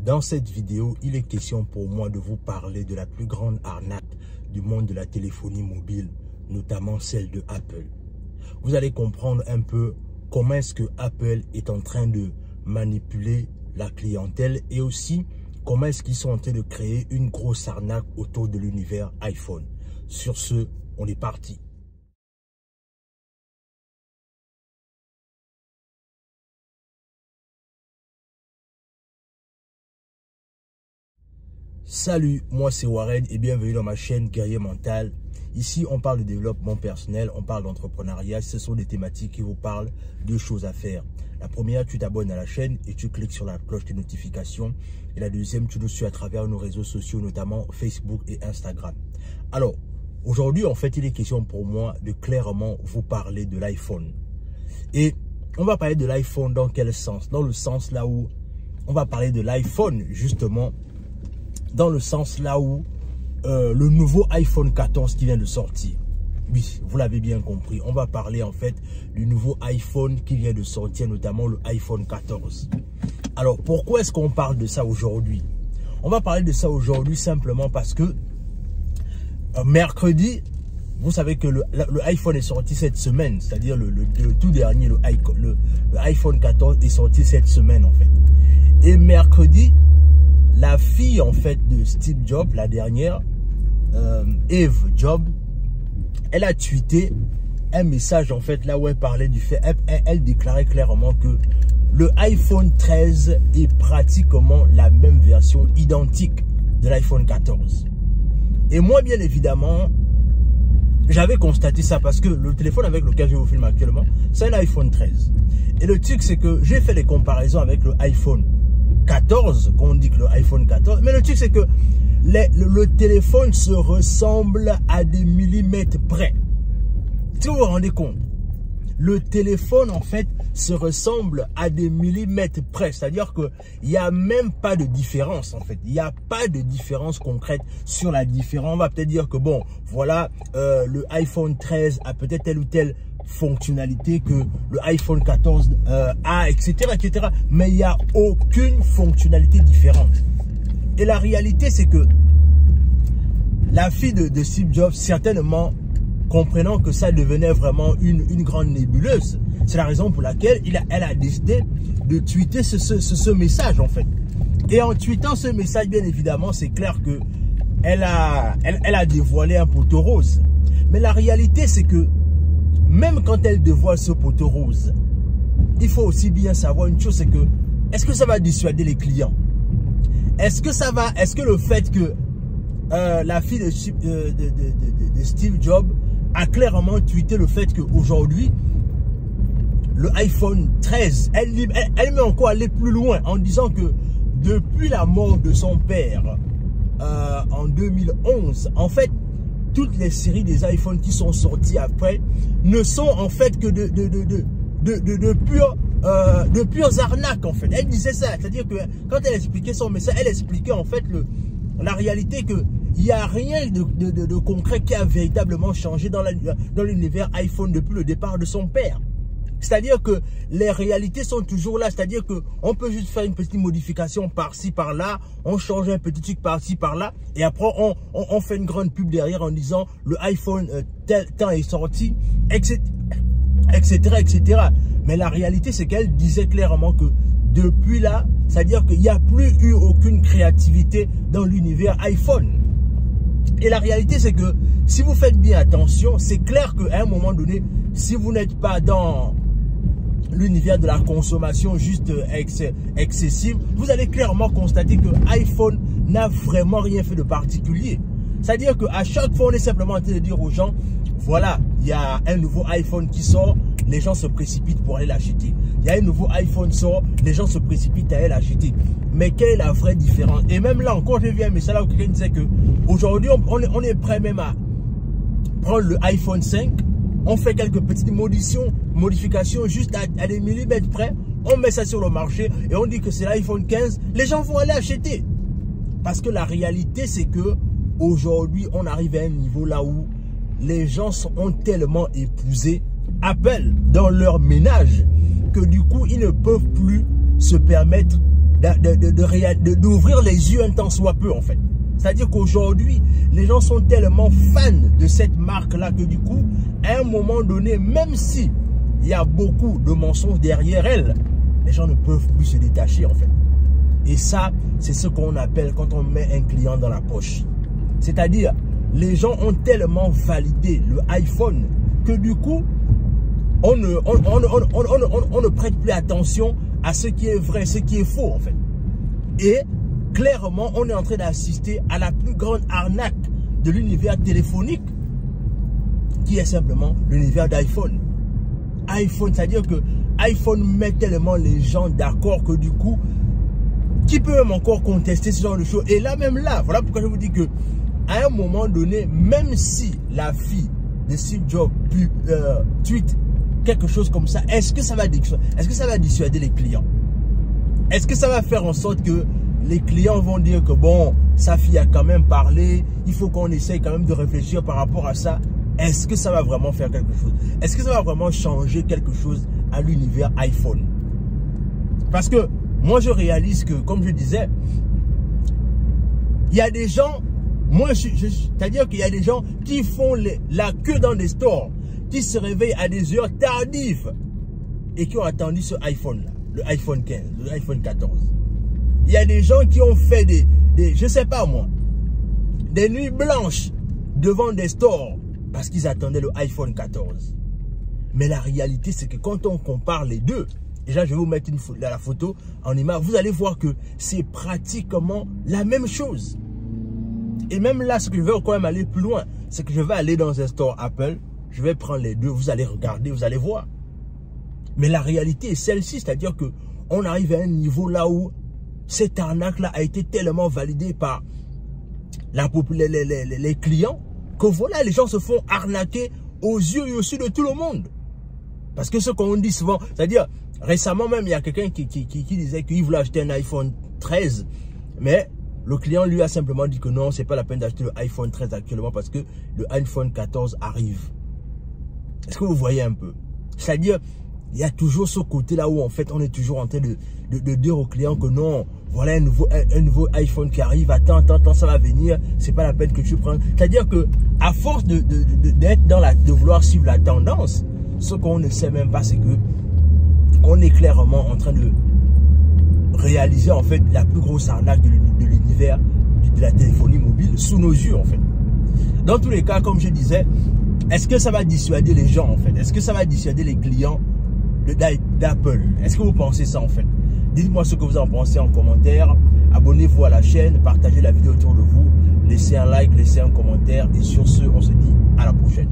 Dans cette vidéo, il est question pour moi de vous parler de la plus grande arnaque du monde de la téléphonie mobile, notamment celle de Apple. Vous allez comprendre un peu comment est-ce que Apple est en train de manipuler la clientèle et aussi comment est-ce qu'ils sont en train de créer une grosse arnaque autour de l'univers iPhone. Sur ce, on est parti. Salut, moi c'est Warren et bienvenue dans ma chaîne Guerrier Mental. Ici, on parle de développement personnel, on parle d'entrepreneuriat. Ce sont des thématiques qui vous parlent de choses à faire. La première, tu t'abonnes à la chaîne et tu cliques sur la cloche de notification. Et la deuxième, tu nous suis à travers nos réseaux sociaux, notamment Facebook et Instagram. Alors, aujourd'hui, en fait, il est question pour moi de clairement vous parler de l'iPhone. Et on va parler de l'iPhone dans quel sens? Dans le sens là où on va parler de l'iPhone, justement, dans le sens là où le nouveau iPhone 14 qui vient de sortir. Oui, vous l'avez bien compris. On va parler en fait du nouveau iPhone qui vient de sortir, notamment le iPhone 14. Alors, pourquoi est-ce qu'on parle de ça aujourd'hui? On va parler de ça aujourd'hui simplement parce que mercredi, vous savez que le iPhone est sorti cette semaine, c'est-à-dire le tout dernier, le iPhone 14 est sorti cette semaine en fait. Et mercredi, la fille en fait de Steve Jobs, la dernière, Eve Jobs, elle a tweeté un message en fait là où elle parlait du fait, elle déclarait clairement que le iPhone 13 est pratiquement la même version identique de l'iPhone 14. Et moi bien évidemment, j'avais constaté ça parce que le téléphone avec lequel je vous filme actuellement, c'est un iPhone 13. Et le truc c'est que j'ai fait les comparaisons avec le iPhone 14, qu'on dit que le iPhone 14, mais le truc c'est que le téléphone se ressemble à des millimètres près. Si vous vous rendez compte, le téléphone en fait se ressemble à des millimètres près, c'est-à-dire que il n'y a même pas de différence en fait, il n'y a pas de différence concrète sur la différence. On va peut-être dire que bon, voilà, le iPhone 13 a peut-être telle ou telle fonctionnalité que le iPhone 14 a, etc., etc. Mais il n'y a aucune fonctionnalité différente. Et la réalité, c'est que la fille de Steve Jobs, certainement, comprenant que ça devenait vraiment une grande nébuleuse, c'est la raison pour laquelle elle a décidé de tweeter ce message, en fait. Et en tweetant ce message, bien évidemment, c'est clair que elle a dévoilé un poteau rose. Mais la réalité, c'est que même quand elle dévoile ce poteau rose, il faut aussi bien savoir une chose, c'est que est-ce que ça va dissuader les clients? Est-ce que le fait que la fille de Steve Jobs a clairement tweeté le fait qu'aujourd'hui, le iPhone 13, elle met encore aller plus loin en disant que depuis la mort de son père en 2011, en fait, toutes les séries des iPhones qui sont sortis après ne sont en fait que de pures arnaques en fait. Elle disait ça, c'est-à-dire que quand elle expliquait son message, elle expliquait en fait la réalité que il n'y a rien de concret qui a véritablement changé dans l'univers iPhone depuis le départ de son père. C'est-à-dire que les réalités sont toujours là. C'est-à-dire qu'on peut juste faire une petite modification par-ci, par-là. On change un petit truc par-ci, par-là. Et après, on fait une grande pub derrière en disant le iPhone tel temps est sorti, etc., etc. Mais la réalité, c'est qu'elle disait clairement que depuis là, c'est-à-dire qu'il n'y a plus eu aucune créativité dans l'univers iPhone. Et la réalité, c'est que si vous faites bien attention, c'est clair qu'à un moment donné, si vous n'êtes pas dans l'univers de la consommation juste excessive, vous allez clairement constater que iPhone n'a vraiment rien fait de particulier. C'est-à-dire qu'à chaque fois, on est simplement en train de dire aux gens, voilà, il y a un nouveau iPhone qui sort, les gens se précipitent pour aller l'acheter. Il y a un nouveau iPhone sort, les gens se précipitent à aller l'acheter. Mais quelle est la vraie différence? Et même là, encore, j'ai vu un message là où quelqu'un disait que aujourd'hui, on est prêt même à prendre le iPhone 5, on fait quelques petites modifications juste à des millimètres près, on met ça sur le marché et on dit que c'est l'iPhone 15, les gens vont aller acheter. Parce que la réalité, c'est que aujourd'hui, on arrive à un niveau là où les gens ont tellement épousé Apple dans leur ménage que du coup, ils ne peuvent plus se permettre d'ouvrir les yeux un temps soit peu en fait. C'est-à-dire qu'aujourd'hui, les gens sont tellement fans de cette marque-là que du coup, à un moment donné, même si il y a beaucoup de mensonges derrière elle, les gens ne peuvent plus se détacher en fait. Et ça, c'est ce qu'on appelle quand on met un client dans la poche. C'est-à-dire, les gens ont tellement validé le iPhone que du coup, on ne prête plus attention à ce qui est vrai, ce qui est faux en fait. Et clairement, on est en train d'assister à la plus grande arnaque de l'univers téléphonique, qui est simplement l'univers d'iPhone. iPhone, c'est-à-dire que iPhone met tellement les gens d'accord que du coup, qui peut même encore contester ce genre de choses? Et là, même là, voilà pourquoi je vous dis que à un moment donné, même si la fille de Steve Jobs tweet quelque chose comme ça, est-ce que ça va dissuader les clients? Est-ce que ça va faire en sorte que les clients vont dire que bon, sa fille a quand même parlé, il faut qu'on essaye quand même de réfléchir par rapport à ça? Est-ce que ça va vraiment faire quelque chose? Est-ce que ça va vraiment changer quelque chose à l'univers iPhone? Parce que moi, je réalise que, comme je disais, il y a des gens, c'est-à-dire qu'il y a des gens qui font la queue dans des stores, qui se réveillent à des heures tardives et qui ont attendu ce iPhone-là, le iPhone 15, le iPhone 14. Il y a des gens qui ont fait je sais pas moi, des nuits blanches devant des stores parce qu'ils attendaient le iPhone 14. Mais la réalité, c'est que quand on compare les deux, et là je vais vous mettre la photo en image, vous allez voir que c'est pratiquement la même chose. Et même là, ce que je vais quand même aller plus loin, c'est que je vais aller dans un store Apple, je vais prendre les deux, vous allez regarder, vous allez voir. Mais la réalité est celle-ci, c'est-à-dire que on arrive à un niveau là où cette arnaque-là a été tellement validée par les clients que voilà, les gens se font arnaquer aux yeux et aussi de tout le monde. Parce que ce qu'on dit souvent, c'est-à-dire, récemment même, il y a quelqu'un qui disait qu'il voulait acheter un iPhone 13, mais le client lui a simplement dit que non, c'est pas la peine d'acheter le iPhone 13 actuellement parce que le iPhone 14 arrive. Est-ce que vous voyez un peu? C'est-à-dire, il y a toujours ce côté-là où en fait, on est toujours en train de dire au client que non, voilà un nouveau iPhone qui arrive, attends, ça va venir, c'est pas la peine que tu prennes. C'est-à-dire que à force d'être de vouloir suivre la tendance, ce qu'on ne sait même pas, c'est que on est clairement en train de réaliser en fait la plus grosse arnaque de l'univers de la téléphonie mobile sous nos yeux en fait. Dans tous les cas, comme je disais, est-ce que ça va dissuader les gens en fait? Est-ce que ça va dissuader les clients d'Apple? Est-ce que vous pensez ça en fait? Dites-moi ce que vous en pensez en commentaire. Abonnez-vous à la chaîne, partagez la vidéo autour de vous, laissez un like, laissez un commentaire et sur ce, on se dit à la prochaine.